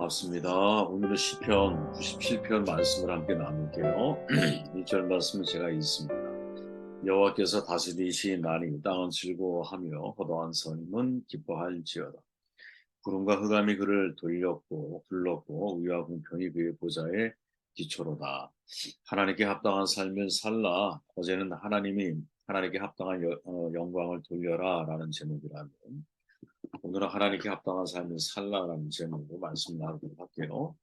반갑습니다. 오늘은 시편 97편 말씀을 함께 나눌게요. 1절 말씀은 제가 읽습니다. 여호와께서 다스리시나니 땅은 즐거워하며 허다한 성임은 기뻐할지어다. 구름과 흑암이 그를 돌렸고 불렀고 의와 공평이 그의 보좌의 기초로다. 하나님께 합당한 삶을 살라. 어제는 하나님께 합당한 영광을 돌려라 라는 제목이라면 오늘은 하나님께 합당한 삶을 살라라는 제목으로 말씀 나누도록 할게요.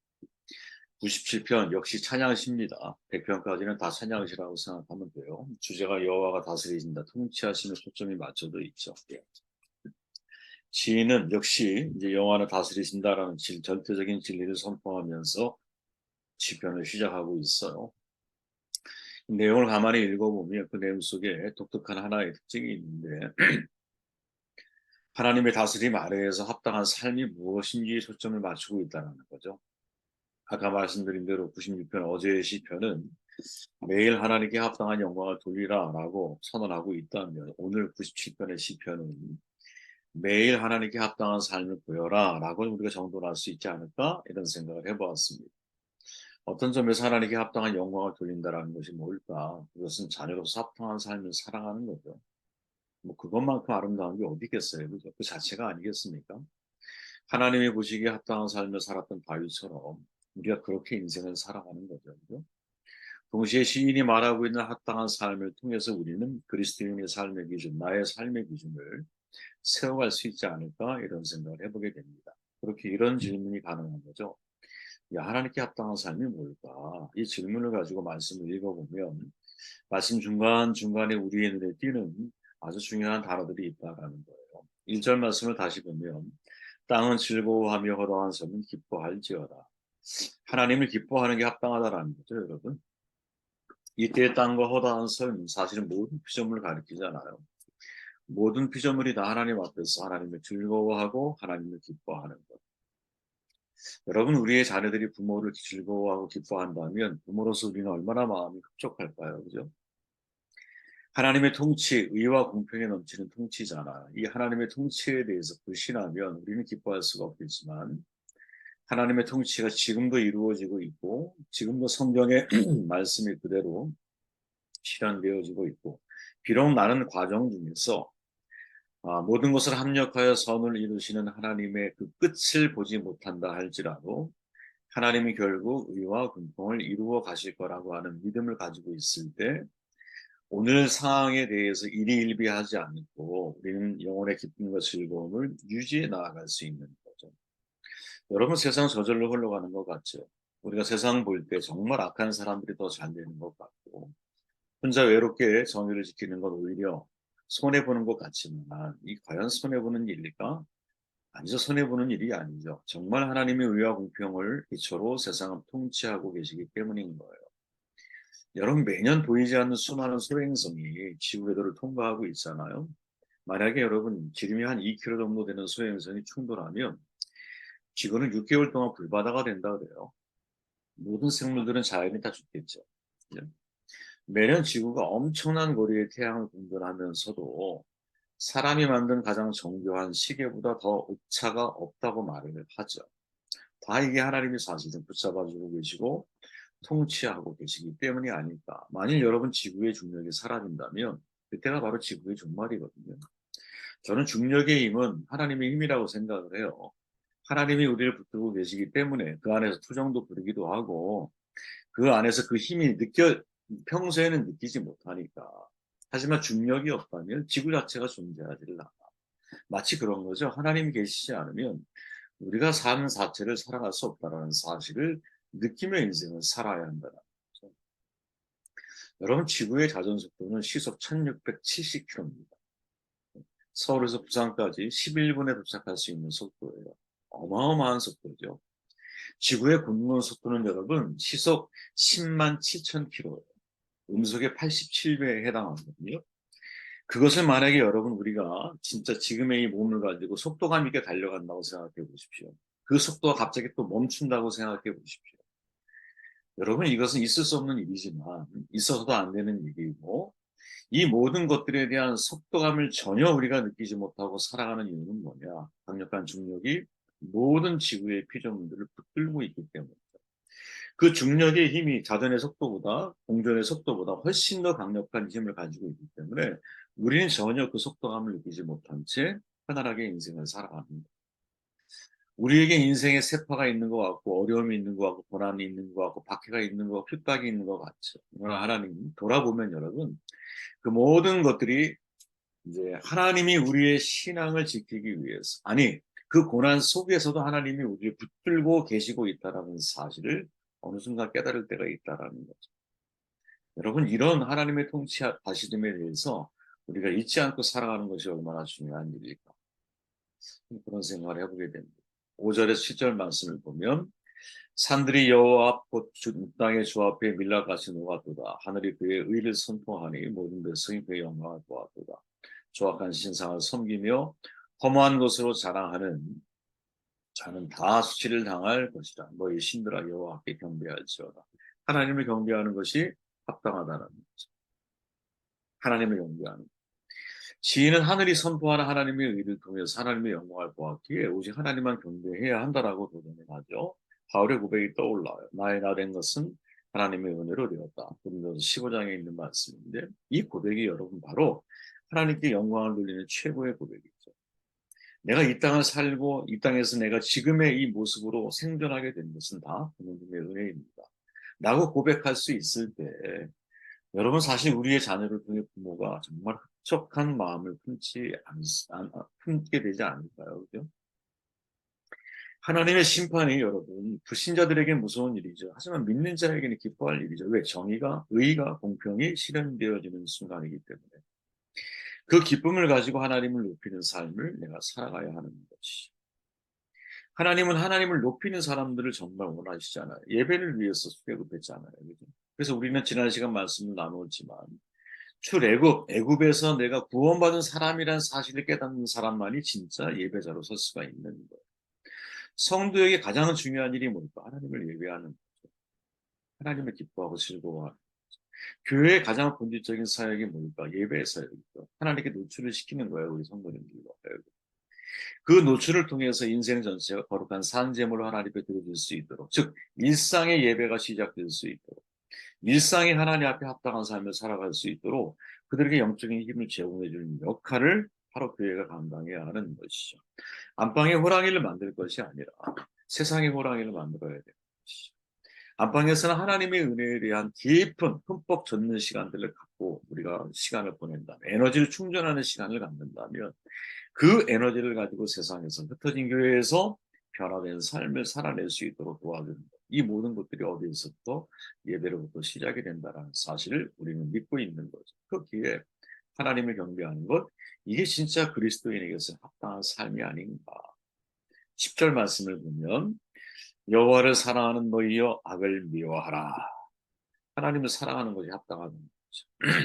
97편 역시 찬양시입니다. 100편까지는 다 찬양시라고 생각하면 돼요. 주제가 여호와가 다스리신다, 통치하시는 초점이 맞춰져 있죠. 시인은 역시 이제 여호와는 다스리신다라는 전체적인 진리를 선포하면서 시편을 시작하고 있어요. 내용을 가만히 읽어보면 그 내용 속에 독특한 하나의 특징이 있는데 하나님의 다스림 아래에서 합당한 삶이 무엇인지에 초점을 맞추고 있다는 거죠. 아까 말씀드린 대로 96편 어제의 시편은 매일 하나님께 합당한 영광을 돌리라라고 선언하고 있다면 오늘 97편의 시편은 매일 하나님께 합당한 삶을 보여라라고 우리가 정돈할 수 있지 않을까 이런 생각을 해보았습니다. 어떤 점에서 하나님께 합당한 영광을 돌린다라는 것이 뭘까? 그것은 자녀로서 합당한 삶을 살아가는 거죠. 뭐 그것만큼 아름다운 게 어디 있겠어요, 그죠? 그 자체가 아니겠습니까? 하나님이 보시기에 합당한 삶을 살았던 다윗처럼 우리가 그렇게 인생을 살아가는 거죠, 그죠? 동시에 시인이 말하고 있는 합당한 삶을 통해서 우리는 그리스도인의 삶의 기준, 나의 삶의 기준을 세워갈 수 있지 않을까 이런 생각을 해보게 됩니다. 그렇게 이런 질문이 가능한 거죠. 야, 하나님께 합당한 삶이 뭘까? 이 질문을 가지고 말씀을 읽어보면 말씀 중간중간에 우리의 눈에 띄는 아주 중요한 단어들이 있다라는 거예요. 1절 말씀을 다시 보면 땅은 즐거워하며 허다한 섬은 기뻐할지어다. 하나님을 기뻐하는 게 합당하다라는 거죠, 여러분. 이때 땅과 허다한 섬 사실은 모든 피조물을 가리키잖아요. 모든 피조물이 다 하나님 앞에서 하나님을 즐거워하고 하나님을 기뻐하는 것. 여러분, 우리의 자녀들이 부모를 즐거워하고 기뻐한다면 부모로서 우리는 얼마나 마음이 흡족할까요? 그죠? 하나님의 통치, 의와 공평에 넘치는 통치잖아. 이 하나님의 통치에 대해서 불신하면 우리는 기뻐할 수가 없겠지만 하나님의 통치가 지금도 이루어지고 있고 지금도 성경의 말씀이 그대로 실현되어지고 있고 비록 나는 과정 중에서 모든 것을 합력하여 선을 이루시는 하나님의 그 끝을 보지 못한다 할지라도 하나님이 결국 의와 공평을 이루어 가실 거라고 하는 믿음을 가지고 있을 때 오늘 상황에 대해서 일희일비하지 않고 우리는 영혼의 기쁨과 즐거움을 유지해 나아갈 수 있는 거죠. 여러분 세상 저절로 흘러가는 것 같죠. 우리가 세상 볼 때 정말 악한 사람들이 더 잘 되는 것 같고 혼자 외롭게 정의를 지키는 건 오히려 손해보는 것 같지만 이 과연 손해보는 일일까? 아니죠. 손해보는 일이 아니죠. 정말 하나님의 의와 공평을 기초로 세상을 통치하고 계시기 때문인 거예요. 여러분 매년 보이지 않는 수많은 소행성이 지구 궤도를 통과하고 있잖아요. 만약에 여러분 지름이 한 2km 정도 되는 소행성이 충돌하면 지구는 6개월 동안 불바다가 된다 그래요. 모든 생물들은 자연히 다 죽겠죠. 예. 매년 지구가 엄청난 거리의 태양을 공전하면서도 사람이 만든 가장 정교한 시계보다 더 오차가 없다고 말을 하죠. 다 이게 하나님이 사실은 붙잡아주고 계시고 통치하고 계시기 때문이 아닐까. 만일 여러분 지구의 중력이 사라진다면 그때가 바로 지구의 종말이거든요. 저는 중력의 힘은 하나님의 힘이라고 생각을 해요. 하나님이 우리를 붙들고 계시기 때문에 그 안에서 투정도 부리기도 하고 그 안에서 그 힘이 평소에는 느끼지 못하니까. 하지만 중력이 없다면 지구 자체가 존재하지 않아. 마치 그런 거죠. 하나님이 계시지 않으면 우리가 삶 자체를 살아갈 수 없다는 사실을 느끼며 인생을 살아야 한다는 거죠. 여러분 지구의 자전 속도는 시속 1670km입니다. 서울에서 부산까지 11분에 도착할 수 있는 속도예요. 어마어마한 속도죠. 지구의 공론 속도는 여러분 시속 10만 7천 km예요. 음속의 87배에 해당하거든요. 그것을 만약에 여러분 우리가 진짜 지금의 이 몸을 가지고 속도감 있게 달려간다고 생각해 보십시오. 그 속도가 갑자기 또 멈춘다고 생각해 보십시오. 여러분 이것은 있을 수 없는 일이지만 있어서도 안 되는 일이고 이 모든 것들에 대한 속도감을 전혀 우리가 느끼지 못하고 살아가는 이유는 뭐냐? 강력한 중력이 모든 지구의 피조물들을 붙들고 있기 때문에 그 중력의 힘이 자전의 속도보다 공전의 속도보다 훨씬 더 강력한 힘을 가지고 있기 때문에 우리는 전혀 그 속도감을 느끼지 못한 채 편안하게 인생을 살아갑니다. 우리에게 인생의 세파가 있는 것 같고 어려움이 있는 것 같고 고난이 있는 것 같고 박해가 있는 것 같고 핍박이 있는 것 같죠. 그러나 하나님 돌아보면 여러분 그 모든 것들이 이제 하나님이 우리의 신앙을 지키기 위해서 아니 그 고난 속에서도 하나님이 우리를 붙들고 계시고 있다라는 사실을 어느 순간 깨달을 때가 있다라는 거죠. 여러분 이런 하나님의 통치하심에 대해서 우리가 잊지 않고 살아가는 것이 얼마나 중요한 일일까 그런 생각을 해보게 됩니다. 5절에서 7절 말씀을 보면 산들이 여호와 앞 곧 땅의 주 앞에 밀락같이 녹았도다. 하늘이 그의 의를 선포하니 모든 백성이 그의 영광을 보았도다. 조악한 신상을 섬기며 허무한 것으로 자랑하는 자는 다 수치를 당할 것이다. 너희 신들아 여호와 앞에 경배할지어다. 하나님을 경배하는 것이 합당하다는 거죠. 하나님을 경배하는 지인은 하늘이 선포하는 하나님의 의를 통해서 하나님의 영광을 보았기에 오직 하나님만 경배해야 한다라고 도전을 하죠. 바울의 고백이 떠올라요. 나의 나 된 것은 하나님의 은혜로 되었다. 고린도서 15장에 있는 말씀인데 이 고백이 여러분 바로 하나님께 영광을 돌리는 최고의 고백이죠. 내가 이 땅을 살고 이 땅에서 내가 지금의 이 모습으로 생존하게 된 것은 다 하나님의 은혜입니다. 라고 고백할 수 있을 때 여러분 사실 우리의 자녀를 통해 부모가 정말 흡족한 마음을 품게 되지 않을까요? 그죠? 하나님의 심판이 여러분 불신자들에게 무서운 일이죠. 하지만 믿는 자에게는 기뻐할 일이죠. 왜? 정의가, 의가, 공평이 실현되어지는 순간이기 때문에 그 기쁨을 가지고 하나님을 높이는 삶을 내가 살아가야 하는 것이. 하나님은 하나님을 높이는 사람들을 정말 원하시잖아요. 예배를 위해서 수고했잖아요. 그죠? 그래서 우리는 지난 시간 말씀을 나누었지만 애굽에서 내가 구원받은 사람이란 사실을 깨닫는 사람만이 진짜 예배자로 설 수가 있는 거예요. 성도에게 가장 중요한 일이 뭘까? 하나님을 예배하는 거죠. 하나님을 기뻐하고 즐거워하는 교회의 가장 본질적인 사역이 뭘까? 예배의 사역이죠. 하나님께 노출을 시키는 거예요. 우리 성도님들과. 그 노출을 통해서 인생 전체가 거룩한 산제물로 하나님 앞에 드려질 수 있도록 즉 일상의 예배가 시작될 수 있도록 일상이 하나님 앞에 합당한 삶을 살아갈 수 있도록 그들에게 영적인 힘을 제공해 주는 역할을 바로 교회가 감당해야 하는 것이죠. 안방의 호랑이를 만들 것이 아니라 세상의 호랑이를 만들어야 되는 것이죠. 안방에서는 하나님의 은혜에 대한 깊은 흠뻑 젖는 시간들을 갖고 우리가 시간을 보낸다면 에너지를 충전하는 시간을 갖는다면 그 에너지를 가지고 세상에서 흩어진 교회에서 변화된 삶을 살아낼 수 있도록 도와주는 것. 이 모든 것들이 어디에서부터 예배로부터 시작이 된다는 사실을 우리는 믿고 있는 거죠. 그기에 하나님을 경배하는 것, 이게 진짜 그리스도인에게서 합당한 삶이 아닌가. 10절 말씀을 보면 여호와를 사랑하는 너희여 악을 미워하라. 하나님을 사랑하는 것이 합당한 거죠.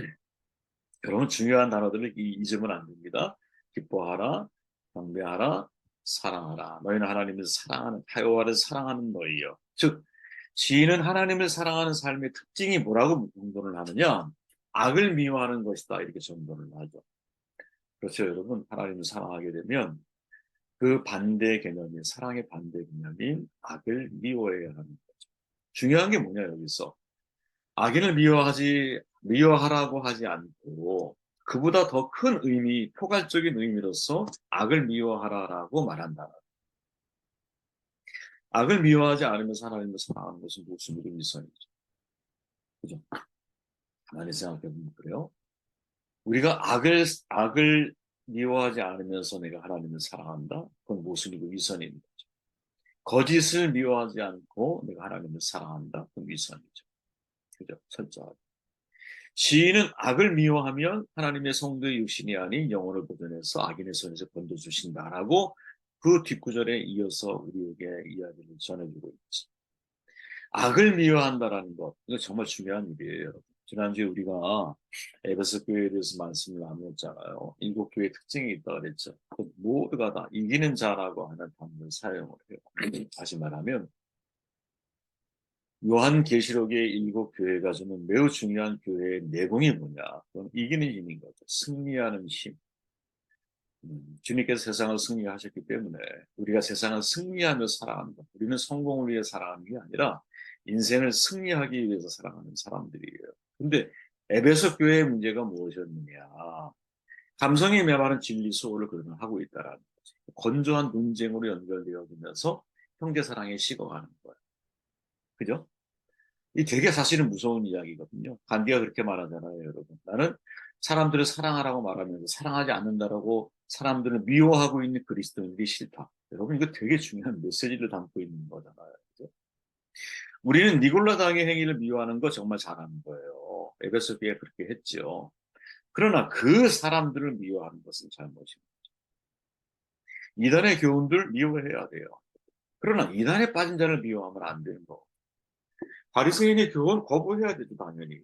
여러분 중요한 단어들을 잊으면 안 됩니다. 기뻐하라, 경배하라, 사랑하라. 너희는 하나님을 사랑하는 여호와를 사랑하는 너희여. 즉 지인은 하나님을 사랑하는 삶의 특징이 뭐라고 정돈을 하느냐? 악을 미워하는 것이다 이렇게 정돈을 하죠. 그렇죠, 여러분. 하나님을 사랑하게 되면 그 반대 개념인 사랑의 반대 개념인 악을 미워해야 하는 거죠. 중요한 게 뭐냐 여기서 악인을 미워하라고 하지 않고 그보다 더 큰 의미, 포괄적인 의미로서 악을 미워하라라고 말한다. 악을 미워하지 않으면 하나님을 사랑하는 것은 무엇이든 미선이죠. 그죠? 가만히 생각해보면 그래요. 우리가 악을 미워하지 않으면서 내가 하나님을 사랑한다? 그건 모순이고 위선인 거죠. 거짓을 미워하지 않고 내가 하나님을 사랑한다? 그건 위선이죠. 그죠? 철저하게. 시인은 악을 미워하면 하나님의 성도의 육신이 아닌 영혼을 보존해서 악인의 손에서 건져주신다라고 그 뒷구절에 이어서 우리에게 이야기를 전해주고 있지. 악을 미워한다라는 것, 이거 정말 중요한 일이에요, 여러분. 지난주에 우리가 에베소 교회에 대해서 말씀을 나누었잖아요. 일곱 교회의 특징이 있다고 그랬죠. 그 모두가 다 이기는 자라고 하는 단어를 사용을 해요. 다시 말하면 요한계시록의 일곱 교회가 주는 매우 중요한 교회의 내공이 뭐냐? 그건 이기는 힘인 거죠. 승리하는 힘. 주님께서 세상을 승리하셨기 때문에 우리가 세상을 승리하며 살아간다. 우리는 성공을 위해 살아가는 게 아니라 인생을 승리하기 위해서 살아가는 사람들이에요. 근데 에베소 교회의 문제가 무엇이었느냐? 감성에 메마른 진리 수호를 그들은 하고 있다라는 거지. 건조한 논쟁으로 연결되어지면서 형제 사랑에 식어가는 거예요. 그죠? 이 되게 사실은 무서운 이야기거든요. 간디가 그렇게 말하잖아요, 여러분. 나는 사람들을 사랑하라고 말하면서 사랑하지 않는다라고 사람들을 미워하고 있는 그리스도인들이 싫다. 여러분, 이거 되게 중요한 메시지를 담고 있는 거잖아요. 그죠? 우리는 니골라당의 행위를 미워하는 거 정말 잘하는 거예요. 에베소 교회가 그렇게 했죠. 그러나 그 사람들을 미워하는 것은 잘못입니다. 이단의 교훈들 미워해야 돼요. 그러나 이단에 빠진 자를 미워하면 안 되는 거. 바리새인의 교훈 거부해야 되죠, 당연히.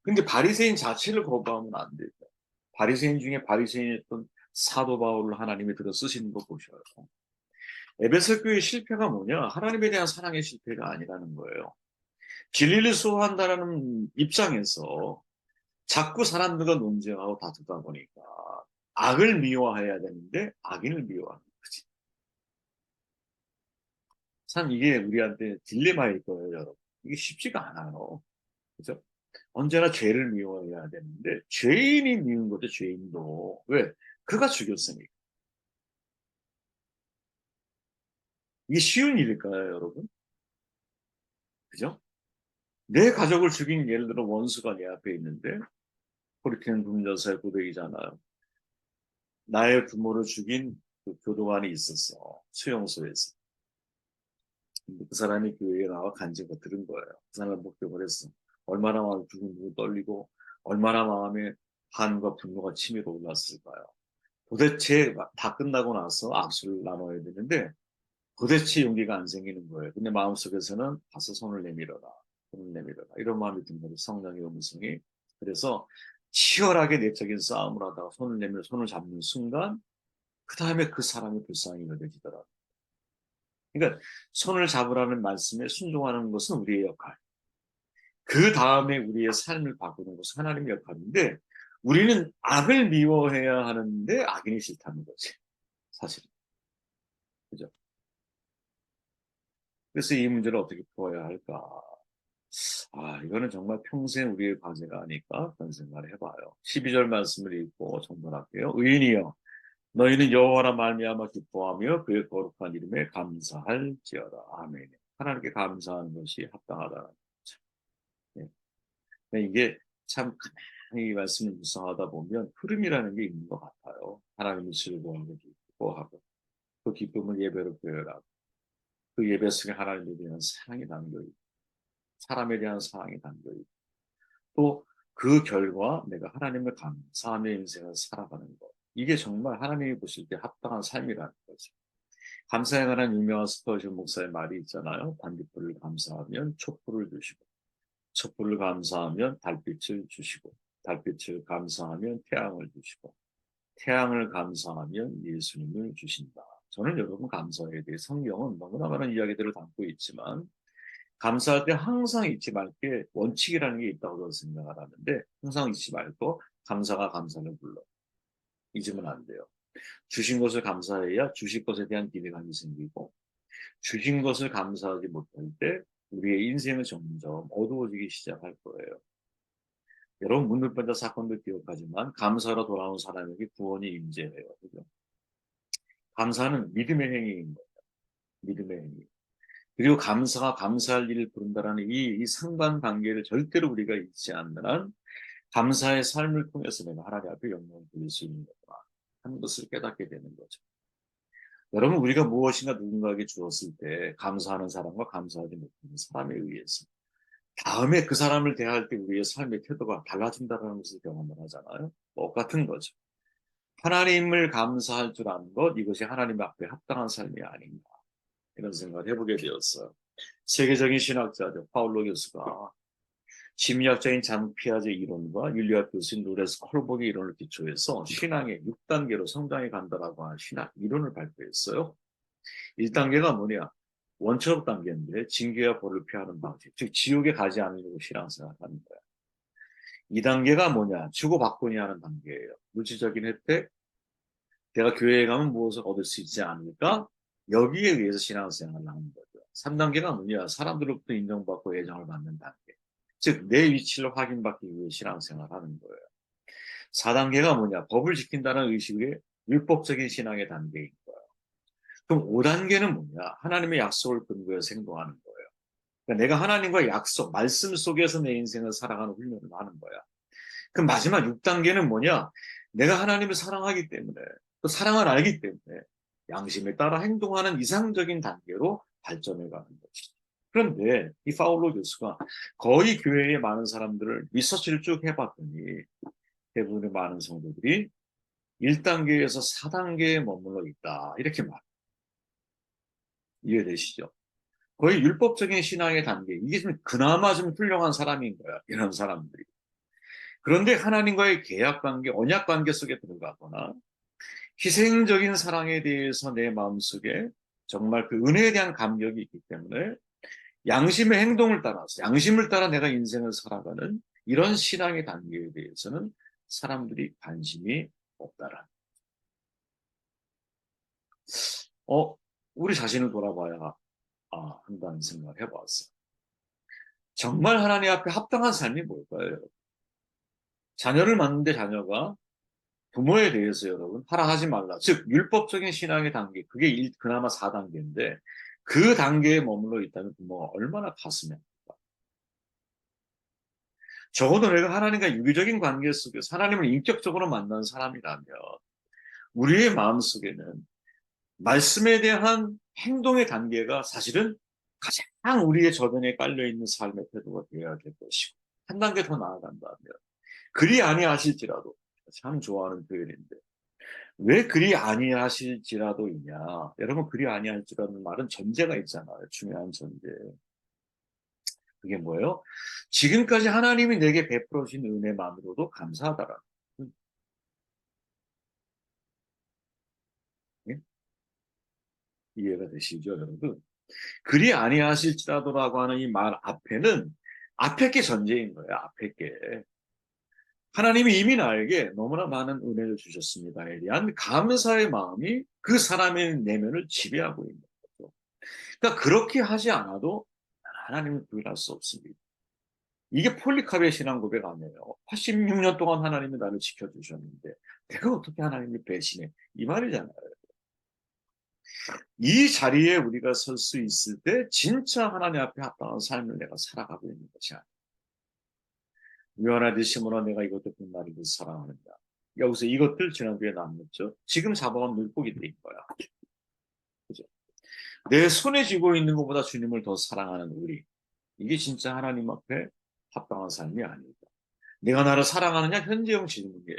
근데 바리새인 자체를 거부하면 안 되죠. 바리새인 중에 바리새인이었던 사도 바울을 하나님이 들어 쓰시는 거 보셔요. 에베소 교회의 실패가 뭐냐? 하나님에 대한 사랑의 실패가 아니라는 거예요. 진리를 수호한다라는 입장에서 자꾸 사람들과 논쟁하고 다투다 보니까 악을 미워해야 되는데 악인을 미워하는 거지. 참 이게 우리한테 딜레마일 거예요, 여러분. 이게 쉽지가 않아요. 그죠? 언제나 죄를 미워해야 되는데 죄인이 미운 거죠, 죄인도. 왜? 그가 죽였으니까. 이게 쉬운 일일까요, 여러분? 그죠? 내 가족을 죽인 예를 들어 원수가 내 앞에 있는데 호리케인 분전사의 고백이잖아요. 나의 부모를 죽인 그 교도관이 있었어. 수용소에서. 근데 그 사람이 교회에 나와 간증을 들은 거예요. 그 사람을 목격을 했어. 얼마나 마음이 두근두근 떨리고 얼마나 마음에 한과 분노가 치밀어 올랐을까요? 도대체 다 끝나고 나서 악수를 나눠야 되는데 도대체 용기가 안 생기는 거예요. 근데 마음속에서는 가서 손을 내밀어라. 손을 내밀어라. 이런 마음이 든 거예요. 성령의 음성이. 그래서 치열하게 내적인 싸움을 하다가 손을 내밀어 손을 잡는 순간 그 다음에 그 사람이 불쌍히 여겨지더라고요. 그러니까 손을 잡으라는 말씀에 순종하는 것은 우리의 역할. 그 다음에 우리의 삶을 바꾸는 것은 하나님의 역할인데 우리는 악을 미워해야 하는데 악인이 싫다는 거지. 사실은. 그죠? 그래서 이 문제를 어떻게 풀어야 할까? 이거는 정말 평생 우리의 과제가 아닐까? 그런 생각을 해봐요. 12절 말씀을 읽고 정돈할게요. 의인이여, 너희는 여호와라 말미암아 기뻐하며 그의 거룩한 이름에 감사할지어다. 아멘. 하나님께 감사하는 것이 합당하다는 거죠. 네. 이게 참 가만히 이 말씀을 묵상하다 보면 흐름이라는 게 있는 것 같아요. 하나님을 즐거워하고 기뻐하고 그 기쁨을 예배로 표현하고 그 예배 속에 하나님에 대한 사랑이 담겨 있고 사람에 대한 사랑이 담겨 있고 또 그 결과 내가 하나님을 감사하며 인생을 살아가는 것. 이게 정말 하나님이 보실 때 합당한 삶이라는 거죠. 감사에 관한 유명한 스퍼전 목사의 말이 있잖아요. 반딧불을 감사하면 촛불을 주시고 촛불을 감사하면 달빛을 주시고 달빛을 감사하면 태양을 주시고 태양을 감사하면 예수님을 주신다. 저는 여러분 감사에 대해 성경은 너무나 많은 이야기들을 담고 있지만 감사할 때 항상 잊지 말 게 원칙이라는 게 있다고 저는 생각을 하는데 항상 잊지 말고 감사가 감사를 불러. 잊으면 안 돼요. 주신 것을 감사해야 주실 것에 대한 기대감이 생기고 주신 것을 감사하지 못할 때 우리의 인생은 점점 어두워지기 시작할 거예요. 여러분 문들번자 사건도 기억하지만 감사로 돌아온 사람에게 구원이 임재해요. 그죠? 감사는 믿음의 행위인 거예요. 믿음의 행위. 그리고 감사가 감사할 일을 부른다라는 이 상관관계를 절대로 우리가 잊지 않는 한 감사의 삶을 통해서 내가 하나님 앞에 영광을 돌릴 수 있는 거다 하는 것을 깨닫게 되는 거죠. 여러분 우리가 무엇인가 누군가에게 주었을 때 감사하는 사람과 감사하지 못하는 사람에 의해서 다음에 그 사람을 대할 때 우리의 삶의 태도가 달라진다는 것을 경험을 하잖아요. 똑같은 거죠. 하나님을 감사할 줄 아는 것 이것이 하나님 앞에 합당한 삶이 아닌가 이런 생각을 해보게 되었어요. 세계적인 신학자죠. 파울로 교수가 심리학자인 장 피아제 이론과 윤리학 교수인 루레스 콜복의 이론을 기초해서 신앙의 6단계로 성장해 간다라고 하는 신학 이론을 발표했어요. 1단계가 뭐냐? 원초적 단계인데 징계와 벌을 피하는 방식, 즉 지옥에 가지 않으려고 신앙생활을 하는 거야. 2단계가 뭐냐? 주고받고니 하는 단계예요. 물질적인 혜택, 내가 교회에 가면 무엇을 얻을 수 있지 않을까? 여기에 의해서 신앙생활을 하는 거죠. 3단계가 뭐냐? 사람들로부터 인정받고 애정을 받는 단계. 즉, 내 위치를 확인받기 위해 신앙생활을 하는 거예요. 4단계가 뭐냐? 법을 지킨다는 의식의 율법적인 신앙의 단계인 거예요. 그럼 5단계는 뭐냐? 하나님의 약속을 근거해서 행동하는 거예요. 그러니까 내가 하나님과의 약속, 말씀 속에서 내 인생을 살아가는 훈련을 하는 거야. 그럼 마지막 6단계는 뭐냐? 내가 하나님을 사랑하기 때문에, 또 사랑을 알기 때문에 양심에 따라 행동하는 이상적인 단계로 발전해 가는 것이죠. 그런데 이 파울로 교수가 거의 교회의 많은 사람들을 리서치를 쭉 해봤더니 대부분의 많은 성도들이 1단계에서 4단계에 머물러 있다. 이렇게 말해요. 이해되시죠? 거의 율법적인 신앙의 단계. 이게 좀 그나마 좀 훌륭한 사람인 거야. 이런 사람들이. 그런데 하나님과의 계약 관계, 언약 관계 속에 들어가거나 희생적인 사랑에 대해서 내 마음속에 정말 그 은혜에 대한 감격이 있기 때문에 양심의 행동을 따라서, 양심을 따라 내가 인생을 살아가는 이런 신앙의 단계에 대해서는 사람들이 관심이 없다라는. 우리 자신을 돌아봐야 한다는 생각을 해봤어요. 정말 하나님 앞에 합당한 삶이 뭘까요? 자녀를 낳는데 자녀가 부모에 대해서 여러분 하라 하지 말라. 즉 율법적인 신앙의 단계, 그게 그나마 4단계인데 그 단계에 머물러 있다면 부모가 얼마나 가슴에 아플까. 적어도 내가 하나님과 유기적인 관계 속에서 하나님을 인격적으로 만난 사람이라면 우리의 마음속에는 말씀에 대한 행동의 단계가 사실은 가장 우리의 저변에 깔려있는 삶의 태도가 되어야 될 것이고, 한 단계 더 나아간다면 그리 아니하실지라도, 참 좋아하는 표현인데 왜 그리 아니하실지라도이냐. 여러분, 그리 아니할지라는 말은 전제가 있잖아요. 중요한 전제. 그게 뭐예요? 지금까지 하나님이 내게 베풀어 주신 은혜만으로도 감사하다라는. 예? 이해가 되시죠, 여러분? 그리 아니하실지라도라고 하는 이 말 앞에는 앞에 게 전제인 거예요. 앞에 게. 하나님이 이미 나에게 너무나 많은 은혜를 주셨습니다에 대한 감사의 마음이 그 사람의 내면을 지배하고 있는 거죠. 그러니까 그렇게 하지 않아도 하나님을 부인할 수 없습니다. 이게 폴리카베의 신앙 고백 아니에요. 86년 동안 하나님이 나를 지켜주셨는데 내가 어떻게 하나님을 배신해? 이 말이잖아요. 이 자리에 우리가 설 수 있을 때 진짜 하나님 앞에 합당한 삶을 내가 살아가고 있는 것이 아니에요. 유한하듯 심으로 내가 이것들 분말이듯 사랑하는다. 여기서 이것들 지난주에 나눴죠. 지금 잡아온 물고기 된 거야. 그죠? 내 손에 쥐고 있는 것보다 주님을 더 사랑하는 우리. 이게 진짜 하나님 앞에 합당한 삶이 아니다. 내가 나를 사랑하느냐 현재형 질문이에요.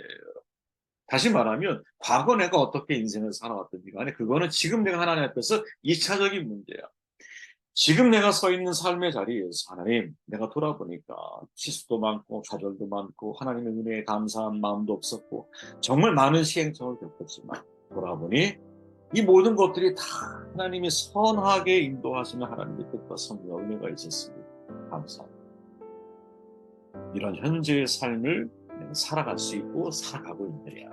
다시 말하면 과거 내가 어떻게 인생을 살아왔든지 간에 그거는 지금 내가 하나님 앞에서 2차적인 문제야. 지금 내가 서 있는 삶의 자리에서 하나님, 내가 돌아보니까 실수도 많고 좌절도 많고 하나님의 은혜에 감사한 마음도 없었고 정말 많은 시행착오를 겪었지만 돌아보니 이 모든 것들이 다 하나님이 선하게 인도하시는 하나님의 뜻과 섭리와 은혜가 있었습니다. 감사합니다. 이런 현재의 삶을 내가 살아갈 수 있고 살아가고 있느냐,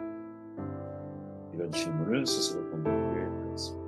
이런 질문을 스스로 던져보게 되었습니다.